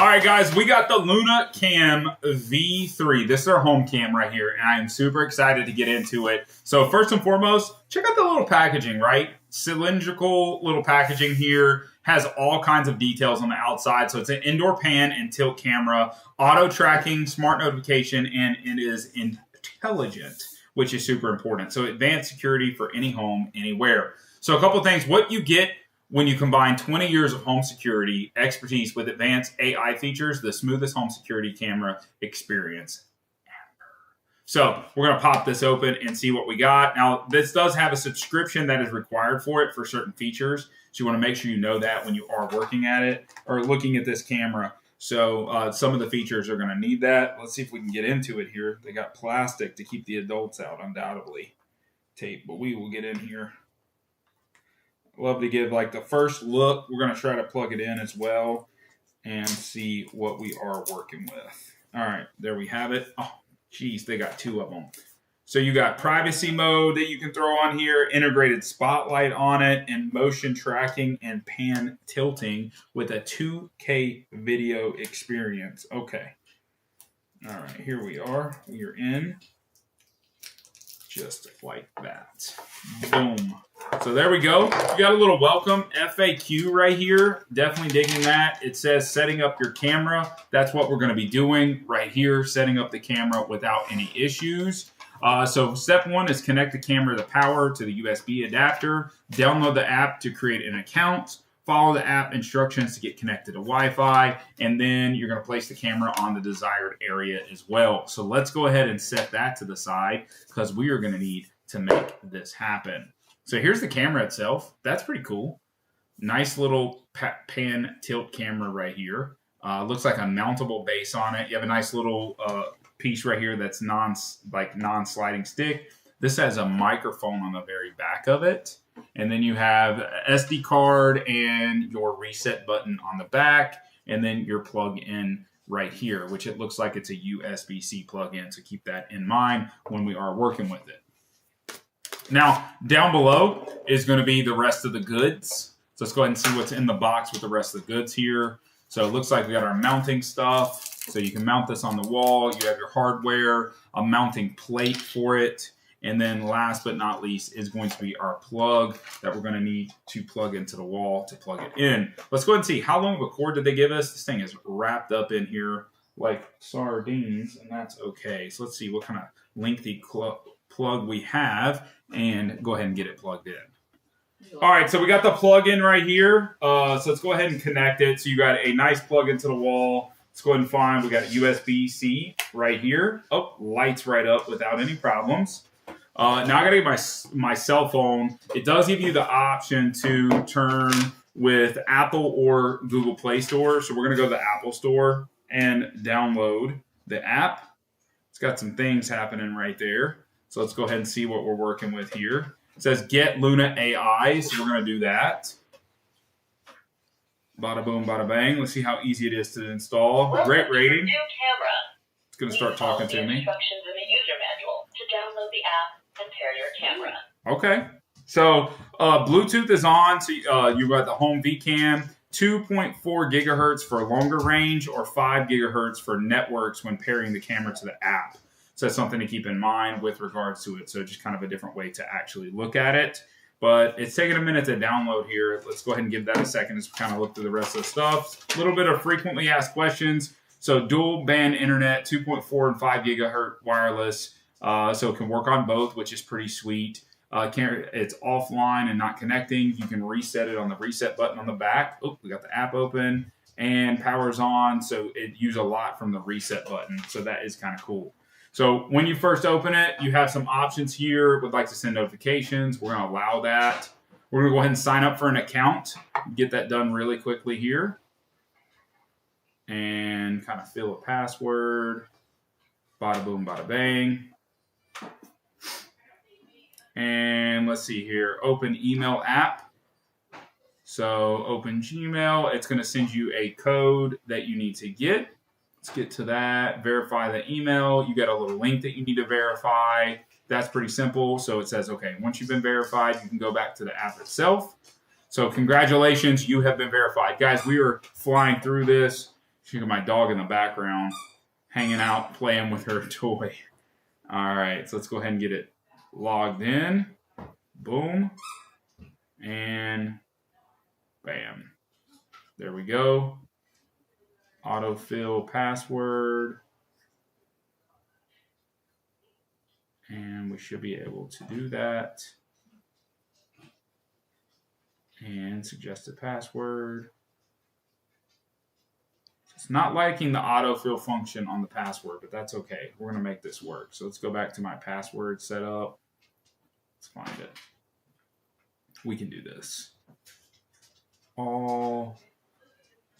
All right, guys, we got the Luna Cam V3. This is our home cam right here, and I am super excited to get into it. So first and foremost, check out the little packaging, right? Cylindrical little packaging here. Has all kinds of details on the outside. So it's an indoor pan and tilt camera, auto tracking, smart notification, and it is intelligent, which is super important. So advanced security for any home, anywhere. So a couple things. What you get when you combine 20 years of home security expertise with advanced AI features, the smoothest home security camera experience ever. So we're going to pop this open and see what we got. Now, this does have a subscription that is required for it for certain features. So you want to make sure you know that when you are working at it or looking at this camera. So some of the features are going to need that. Let's see if we can get into it here. They got plastic to keep the adults out, undoubtedly. Tape, but we will get in here. Love to give like the first look. We're going to try to plug it in as well and see what we are working with. All right, there we have it. Oh, geez, they got two of them. So you got privacy mode that you can throw on here, integrated spotlight on it, and motion tracking and pan tilting with a 2K video experience. Okay. All right, here we are. We are in. Just like that. Boom. So there we go. You got a little welcome FAQ right here. Definitely digging that. It says setting up your camera. That's what we're going to be doing right here, setting up the camera without any issues. So step one is connect the camera to power to the USB adapter. Download the app to create an account. Follow the app instructions to get connected to Wi-Fi, and then you're going to place the camera on the desired area as well. So let's go ahead and set that to the side because we are going to need to make this happen. So here's the camera itself. That's pretty cool. Nice little pan tilt camera right here. Looks like a mountable base on it. You have a nice little piece right here that's non-sliding stick. This has a microphone on the very back of it. And then you have SD card and your reset button on the back, and then your plug-in right here, which it looks like it's a USB-C plug-in. So keep that in mind when we are working with it. Now, down below is going to be the rest of the goods. So let's go ahead and see what's in the box with the rest of the goods here. So it looks like we got our mounting stuff. So you can mount this on the wall. You have your hardware, a mounting plate for it. And then last but not least is going to be our plug that we're going to need to plug into the wall to plug it in. Let's go ahead and see how long of a cord did they give us. This thing is wrapped up in here like sardines, and that's okay. So let's see what kind of lengthy plug we have and go ahead and get it plugged in. All right, so we got the plug in right here. So let's go ahead and connect it. So you got a nice plug into the wall. Let's go ahead and find, we got a USB-C right here. Oh, lights right up without any problems. Now I gotta get my cell phone. It does give you the option to turn with Apple or Google Play Store. So we're gonna go to the Apple Store and download the app. It's got some things happening right there. So let's go ahead and see what we're working with here. It says Get Luna AI, so we're gonna do that. Bada boom, bada bang. Let's see how easy it is to install. Great rating. It's gonna start talking to me. Instructions in the user manual to download the app and pair your camera. Okay, so Bluetooth is on. So you got the home VCam, 2.4 gigahertz for longer range, or 5 gigahertz for networks when pairing the camera to the app. So that's something to keep in mind with regards to it. So just kind of a different way to actually look at it. But it's taking a minute to download here. Let's go ahead and give that a second as we kind of look through the rest of the stuff. A little bit of frequently asked questions. So dual band internet, 2.4 and 5 gigahertz wireless. So it can work on both, which is pretty sweet. It's offline and not connecting. You can reset it on the reset button on the back. Oh, we got the app open and power's on. So it uses a lot from the reset button. So that is kind of cool. So when you first open it, you have some options here. Would like to send notifications. We're going to allow that. We're going to go ahead and sign up for an account. Get that done really quickly here. And kind of fill a password. Bada boom, bada bang. And let's see here. Open email app. So open Gmail. It's going to send you a code that you need to get. Let's get to that. Verify the email. You got a little link that you need to verify. That's pretty simple. So it says, okay, once you've been verified, you can go back to the app itself. So congratulations, you have been verified. Guys, we are flying through this. She got my dog in the background, hanging out, playing with her toy. All right, so let's go ahead and get it logged in. Boom. And bam. There we go. Autofill password. And we should be able to do that. And suggested password. It's not liking the autofill function on the password, but that's okay. We're going to make this work. So let's go back to my password setup. Let's find it. We can do this. Let's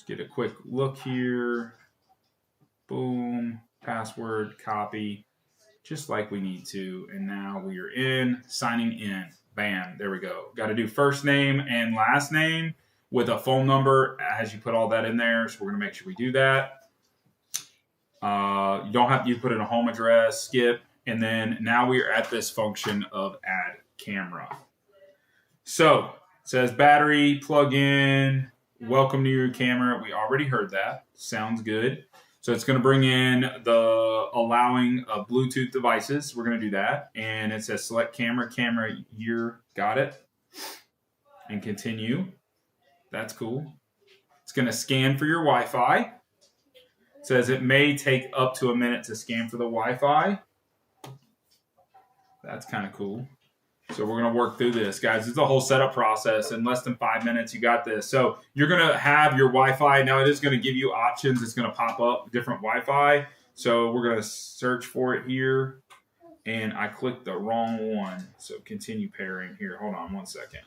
get a quick look here. Boom. Password, copy. Just like we need to. And now we are in, signing in. Bam. There we go. Got to do first name and last name with a phone number as you put all that in there. So we're going to make sure we do that. You don't have to put in a home address, skip. And then now we are at this function of add camera. So it says battery, plug in, welcome to your camera. We already heard that. Sounds good. So it's going to bring in the allowing of Bluetooth devices. We're going to do that. And it says select camera year. Got it. And continue. That's cool. It's going to scan for your Wi-Fi. It says it may take up to a minute to scan for the Wi-Fi. That's kind of cool. So we're going to work through this, guys. It's a whole setup process. In less than 5 minutes, you got this. So you're going to have your Wi-Fi. Now, it is going to give you options. It's going to pop up different Wi-Fi. So we're going to search for it here. And I clicked the wrong one. So continue pairing here. Hold on 1 second.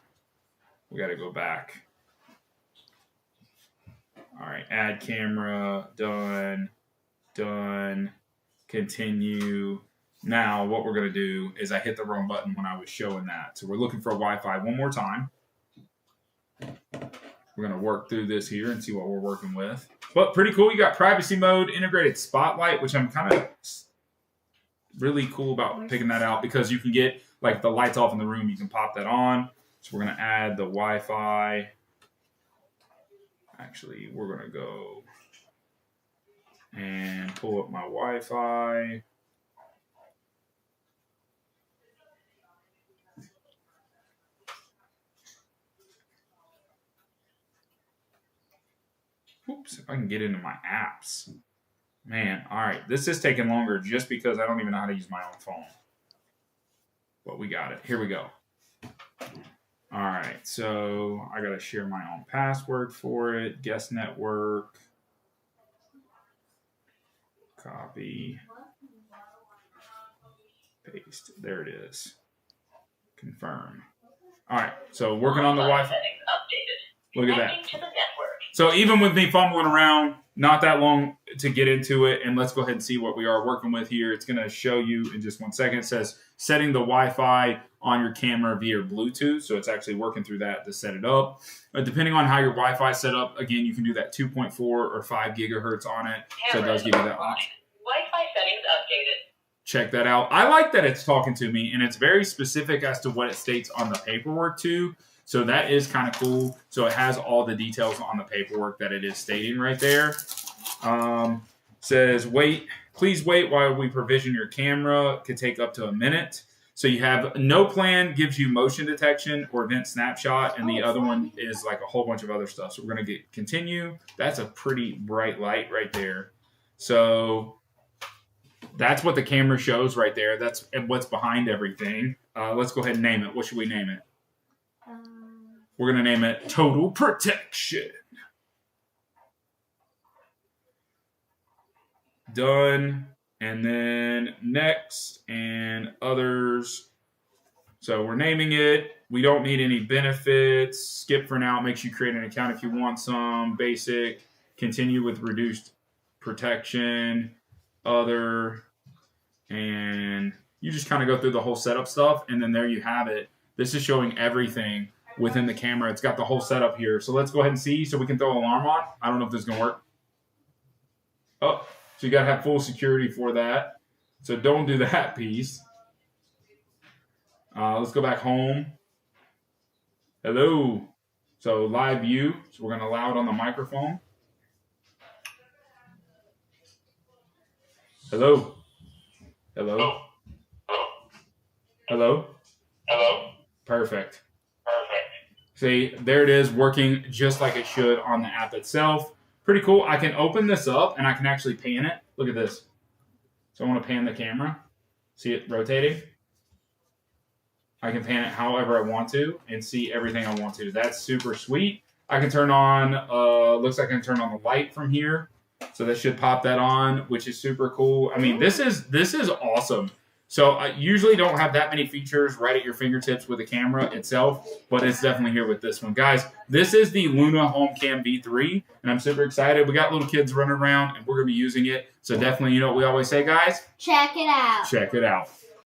We got to go back. All right. Add camera. Done. Done. Continue. Now, what we're going to do is I hit the wrong button when I was showing that. So we're looking for Wi-Fi one more time. We're going to work through this here and see what we're working with. But pretty cool. You got privacy mode, integrated spotlight, which I'm kind of really cool about picking that out because you can get like the lights off in the room. You can pop that on. So we're going to add the Wi-Fi. Actually, we're going to go and pull up my Wi-Fi. Oops, if I can get into my apps. Man, all right. This is taking longer just because I don't even know how to use my own phone. But we got it. Here we go. All right, so I got to share my own password for it. Guest network. Copy. Paste. There it is. Confirm. All right, so working on the Wi-Fi. Look at that. So even with me fumbling around, not that long to get into it, and let's go ahead and see what we are working with here. It's going to show you in just 1 second. It says setting the Wi-Fi on your camera via Bluetooth, so it's actually working through that to set it up. Depending on how your Wi-Fi is set up, again, you can do that 2.4 or 5 gigahertz on it, so it does give you that option. Wi-Fi settings updated. Check that out. I like that it's talking to me, and it's very specific as to what it states on the paperwork, too. So that is kind of cool. So it has all the details on the paperwork that it is stating right there. Says, please wait while we provision your camera. Could take up to a minute. So you have no plan gives you motion detection or event snapshot. And the other one is like a whole bunch of other stuff. So we're going to continue. That's a pretty bright light right there. So that's what the camera shows right there. That's what's behind everything. Let's go ahead and name it. What should we name it? We're going to name it Total Protection. Done. And then next and others. So we're naming it. We don't need any benefits. Skip for now. Make sure you create an account if you want some. Basic. Continue with reduced protection. Other. And you just kind of go through the whole setup stuff. And then there you have it. This is showing everything within the camera. It's got the whole setup here. So let's go ahead and see so we can throw an alarm on. I don't know if this is going to work. Oh, so you got to have full security for that. So don't do that piece. Let's go back home. Hello. So live view. So we're going to allow it on the microphone. Hello? Hello? Hello? Hello? Perfect. Perfect. See, there it is, working just like it should on the app itself. Pretty cool. I can open this up and I can actually pan it. Look at this. So I want to pan the camera. See it rotating? I can pan it however I want to and see everything I want to. That's super sweet. I can turn on, looks like I can turn on the light from here. So that should pop that on, which is super cool. I mean, this is awesome. So I usually don't have that many features right at your fingertips with the camera itself, but it's definitely here with this one. Guys, this is the Luna Home Cam V3, and I'm super excited. We got little kids running around, and we're going to be using it. So definitely, you know what we always say, guys? Check it out. Check it out.